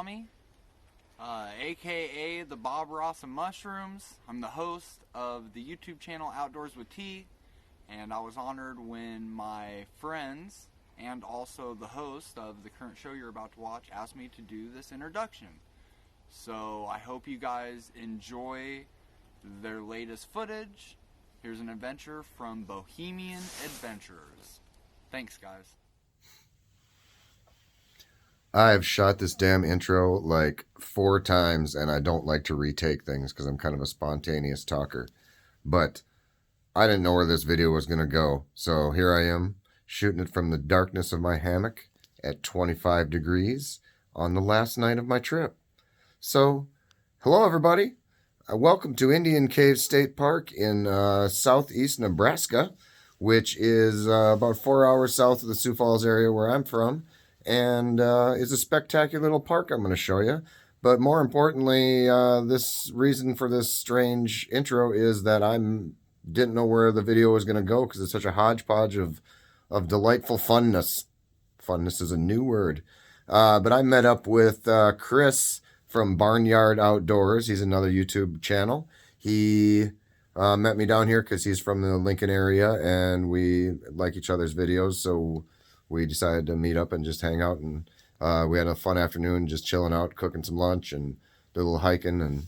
Tommy, aka the Bob Ross of Mushrooms. I'm the host of the YouTube channel Outdoors with T, and I was honored when my friends and also the host of the current show you're about to watch asked me to do this introduction. So I hope you guys enjoy their latest footage. Here's an adventure from Bohemian Adventurers. Thanks, guys. I've shot this damn intro like 4 times, and I don't like to retake things because I'm kind of a spontaneous talker. But I didn't know where this video was going to go. So here I am, shooting it from the darkness of my hammock at 25 degrees on the last night of my trip. So, hello everybody. Welcome to Indian Cave State Park in southeast Nebraska, which is about 4 hours south of the Sioux Falls area where I'm from. And it's a spectacular little park I'm going to show you. But more importantly, this reason for this strange intro is that I didn't know where the video was going to go because it's such a hodgepodge of delightful funness. Funness is a new word. But I met up with Chris from BarnYard Outdoors. He's another YouTube channel. He met me down here because he's from the Lincoln area and we like each other's videos. So we decided to meet up and just hang out, and we had a fun afternoon just chilling out, cooking some lunch, and did a little hiking, and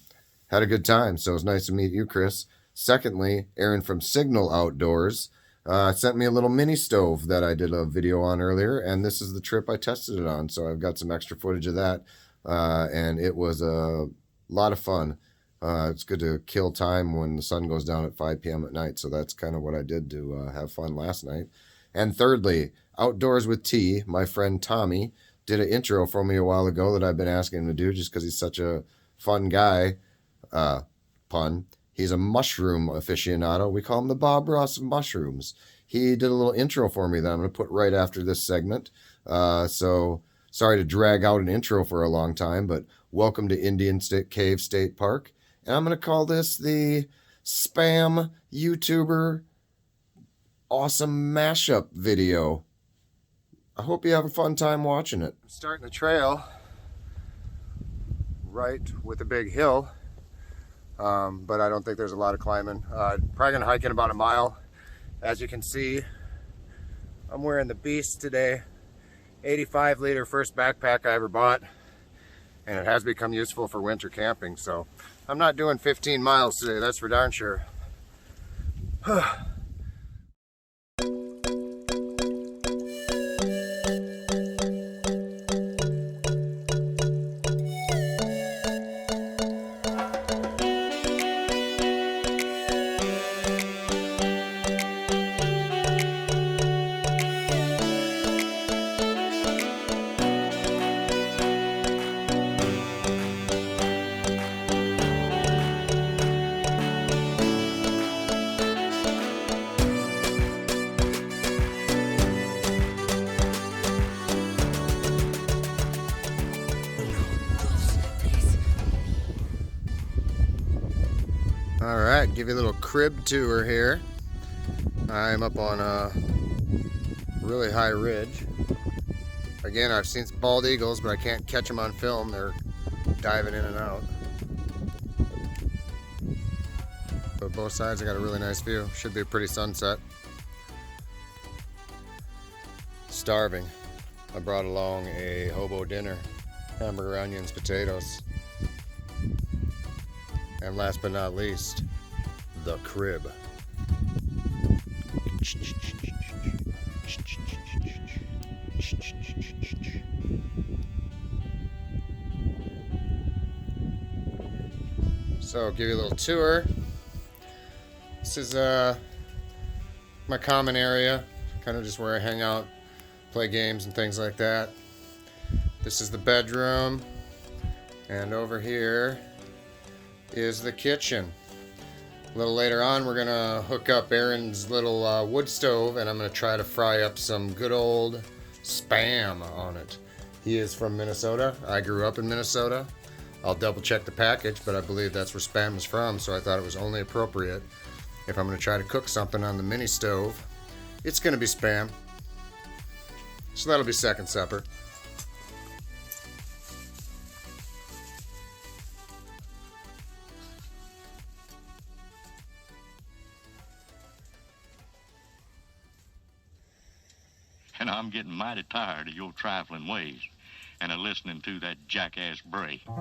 had a good time. So it was nice to meet you, Chris. Secondly, Aaron from Signal Outdoors sent me a little mini stove that I did a video on earlier, and this is the trip I tested it on. So I've got some extra footage of that, and it was a lot of fun. It's good to kill time when the sun goes down at 5 p.m. at night, so that's kind of what I did to have fun last night. And thirdly, Outdoors with T, my friend Tommy, did an intro for me a while ago that I've been asking him to do just because he's such a fun guy. Pun. He's a mushroom aficionado. We call him the Bob Ross of Mushrooms. He did a little intro for me that I'm going to put right after this segment. So sorry to drag out an intro for a long time, but welcome to Indian Cave State Park. And I'm going to call this the Spam YouTuber Awesome Mashup video. I hope you have a fun time watching it. I'm starting the trail right with a big hill, but I don't think there's a lot of climbing. Probably gonna hike in about a mile. As you can see, I'm wearing the Beast today. 85-liter first backpack I ever bought, and it has become useful for winter camping. So I'm not doing 15 miles today, that's for darn sure. Alright, give you a little crib tour here. I'm up on a really high ridge. Again, I've seen some bald eagles, but I can't catch them on film. They're diving in and out. But both sides I got a really nice view. Should be a pretty sunset. Starving. I brought along a hobo dinner. Hamburger, onions, potatoes. And last but not least, the crib. So, give you a little tour. This is my common area, kind of just where I hang out, play games and things like that. This is the bedroom, and over here is the kitchen. A little later on we're gonna hook up Aaron's little wood stove, and I'm gonna try to fry up some good old Spam on it. He is from Minnesota. I grew up in Minnesota. I'll double check the package, but I believe that's where Spam is from, so I thought it was only appropriate if I'm gonna try to cook something on the mini stove. It's gonna be Spam. So that'll be second supper. Now I'm getting mighty tired of your trifling ways and of listening to that jackass Bray. For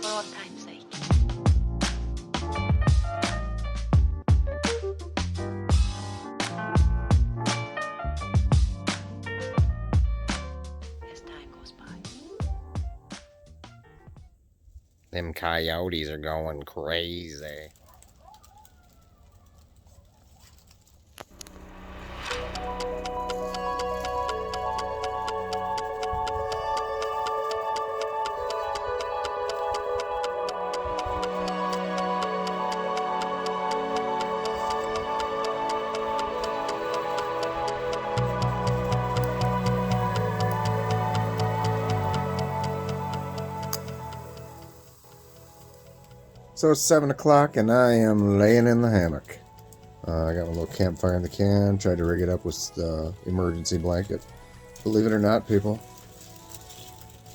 old time's sake. As time goes by. Them coyotes are going crazy. So it's 7 o'clock and I am laying in the hammock. I got my little campfire in the can, tried to rig it up with the emergency blanket. Believe it or not, people,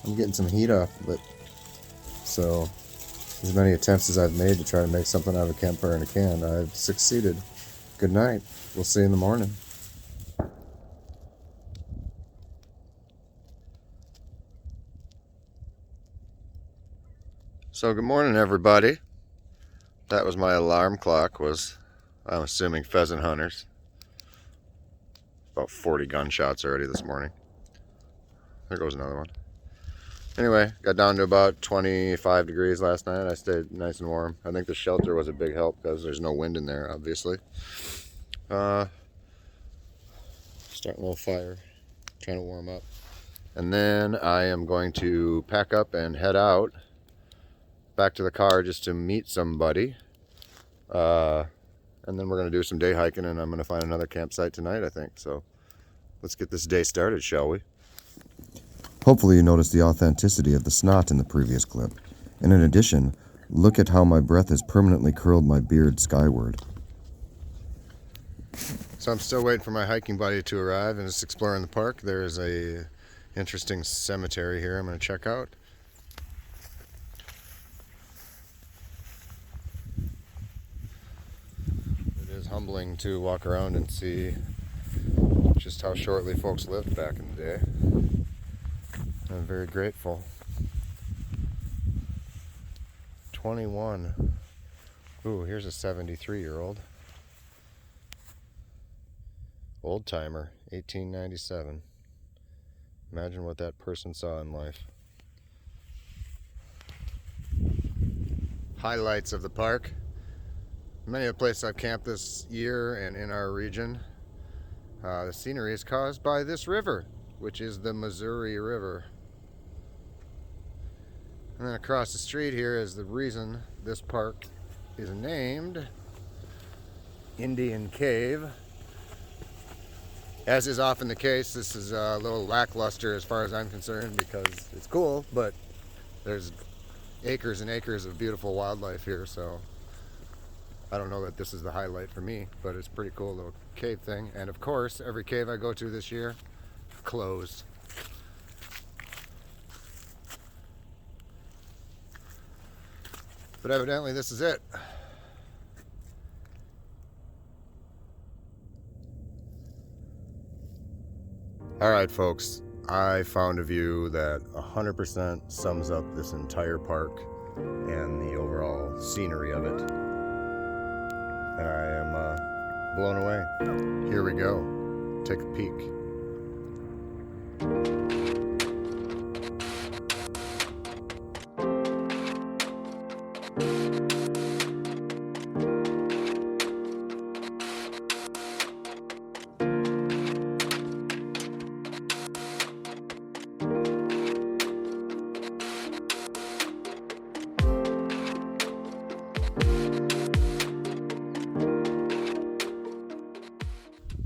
I'm getting some heat off of it. So, as many attempts as I've made to try to make something out of a campfire in a can, I've succeeded. Good night. We'll see you in the morning. So good morning, everybody. That was my alarm clock, I'm assuming pheasant hunters. About 40 gunshots already this morning. There goes another one. Anyway, got down to about 25 degrees last night. I stayed nice and warm. I think the shelter was a big help because there's no wind in there, obviously. Starting a little fire, trying to warm up. And then I am going to pack up and head out back to the car just to meet somebody. And then we're going to do some day hiking, and I'm going to find another campsite tonight, I think. So let's get this day started, shall we? Hopefully you noticed the authenticity of the snot in the previous clip. And in addition, look at how my breath has permanently curled my beard skyward. So I'm still waiting for my hiking buddy to arrive and just exploring the park. There is a interesting cemetery here I'm going to check out. Humbling to walk around and see just how shortly folks lived back in the day. I'm very grateful. 21. Ooh, here's a 73-year-old. Old timer, 1897. Imagine what that person saw in life. Highlights of the park. Many of the places I've camped this year and in our region, the scenery is caused by this river, which is the Missouri River. And then across the street here is the reason this park is named Indian Cave. As is often the case, this is a little lackluster as far as I'm concerned because it's cool, but there's acres and acres of beautiful wildlife here, so I don't know that this is the highlight for me, but it's a pretty cool little cave thing. And of course, every cave I go to this year, closed. But evidently this is it. Alright folks, I found a view that 100% sums up this entire park and the overall scenery of it. And I am blown away. Here we go. Take a peek.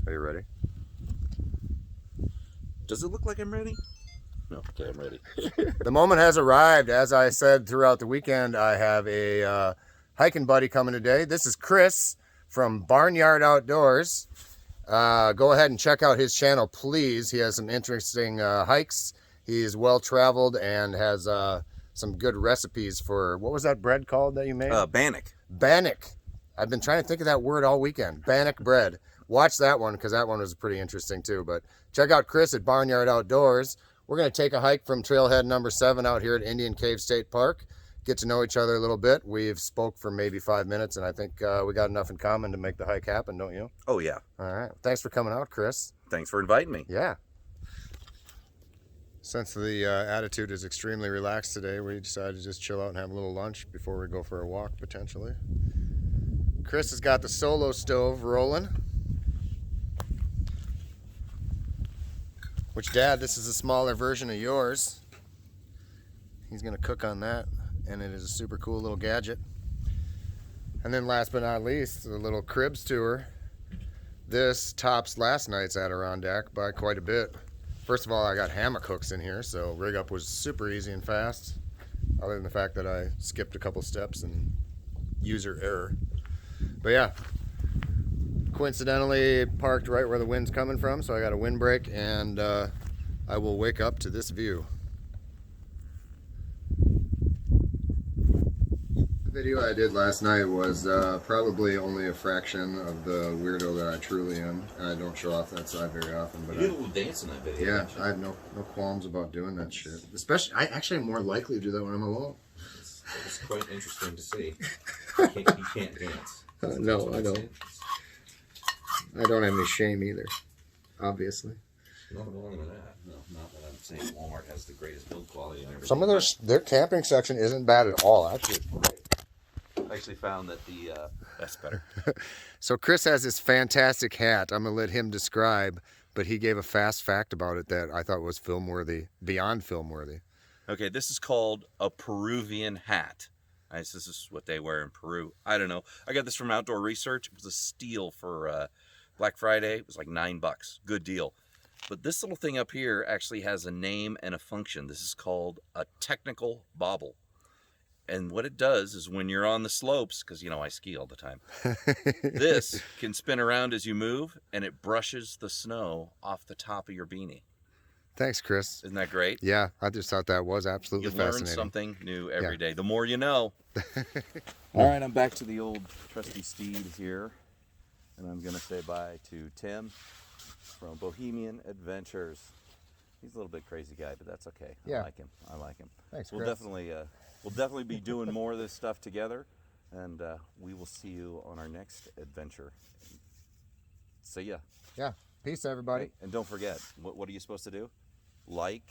Are you ready? Does it look like I'm ready? No, okay, I'm ready. The moment has arrived. As I said throughout the weekend, I have a hiking buddy coming today. This is Chris from BarnYard Outdoors. Go ahead and check out his channel, please. He has some interesting hikes. He is well traveled and has some good recipes for, what was that bread called that you made? Bannock. Bannock. I've been trying to think of that word all weekend. Bannock bread. Watch that one because that one was pretty interesting too. But check out Chris at BarnYard Outdoors. We're going to take a hike from trailhead number 7 out here at Indian Cave State Park. Get to know each other a little bit. We've spoke for maybe 5 minutes, and I think we got enough in common to make the hike happen, don't you? Oh, yeah. All right. Thanks for coming out, Chris. Thanks for inviting me. Yeah. Since the attitude is extremely relaxed today, we decided to just chill out and have a little lunch before we go for a walk, potentially. Chris has got the solo stove rolling. Which, Dad, this is a smaller version of yours. He's going to cook on that, and it is a super cool little gadget. And then last but not least, the little cribs tour. This tops last night's Adirondack by quite a bit. First of all, I got hammock hooks in here, so rig up was super easy and fast, other than the fact that I skipped a couple steps and user error. But yeah, coincidentally parked right where the wind's coming from, so I got a windbreak, and I will wake up to this view. The video I did last night was probably only a fraction of the weirdo that I truly am. And I don't show off that side very often. But You did a little dance in that video. yeah, I have no qualms about doing that shit. Especially, I actually am more likely to do that when I'm alone. It's quite interesting to see. You can't dance. No, I don't. I don't have any shame either, obviously. Nothing wrong with that. No, not that I'm saying Walmart has the greatest build quality and everything. Some of their camping section isn't bad at all, actually. It's great. I actually found that that's better. So Chris has this fantastic hat. I'm going to let him describe, but he gave a fast fact about it that I thought was film-worthy, beyond film-worthy. Okay, this is called a Peruvian hat. This is what they wear in Peru. I don't know. I got this from Outdoor Research. It was a steal for Black Friday. It was like $9. Good deal. But this little thing up here actually has a name and a function. This is called a technical bobble. And what it does is when you're on the slopes, because, you know, I ski all the time, this can spin around as you move, and it brushes the snow off the top of your beanie. Thanks, Chris. Isn't that great? Yeah, I just thought that was absolutely You learn fascinating. something new every day. The more you know. All right, I'm back to the old trusty steed here, and I'm going to say bye to Tim from Bohemian Adventures. He's a little bit crazy guy, but that's okay. Yeah. I like him. Thanks, We'll Chris. definitely be doing more of this stuff together, and we will see you on our next adventure. See ya. Yeah. Peace, everybody. Hey, and don't forget, what are you supposed to do? Like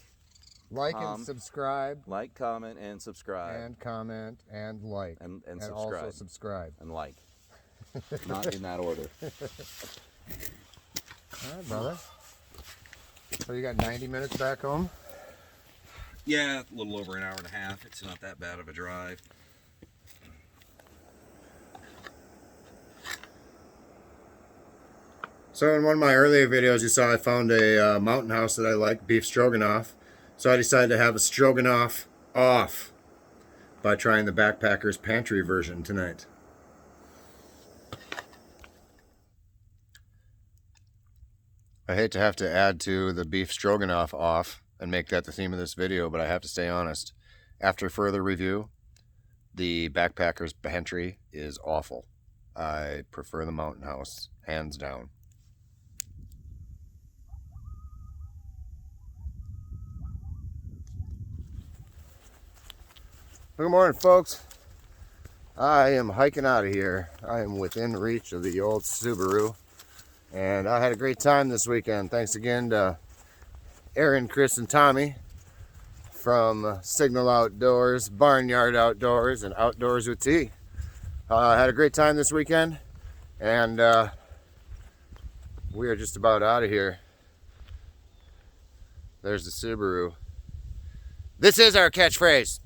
And subscribe. Like, comment, and subscribe. And comment and like. And also subscribe. subscribe. And like. Not in that order. All right, brother. So you got 90 minutes back home? Yeah, a little over an hour and a half. It's not that bad of a drive. So in one of my earlier videos, you saw I found a mountain house that I like, beef stroganoff. So I decided to have a stroganoff off by trying the Backpacker's Pantry version tonight. I hate to have to add to the beef stroganoff off and make that the theme of this video, but I have to stay honest. After further review, the Backpacker's Pantry is awful. I prefer the mountain house, hands down. Good morning, folks. I am hiking out of here. I am within reach of the old Subaru, and I had a great time this weekend. Thanks again to Aaron, Chris, and Tommy from Signal Outdoors, BarnYard Outdoors, and Outdoors with T. I had a great time this weekend, and we are just about out of here. There's the Subaru. This is our catchphrase.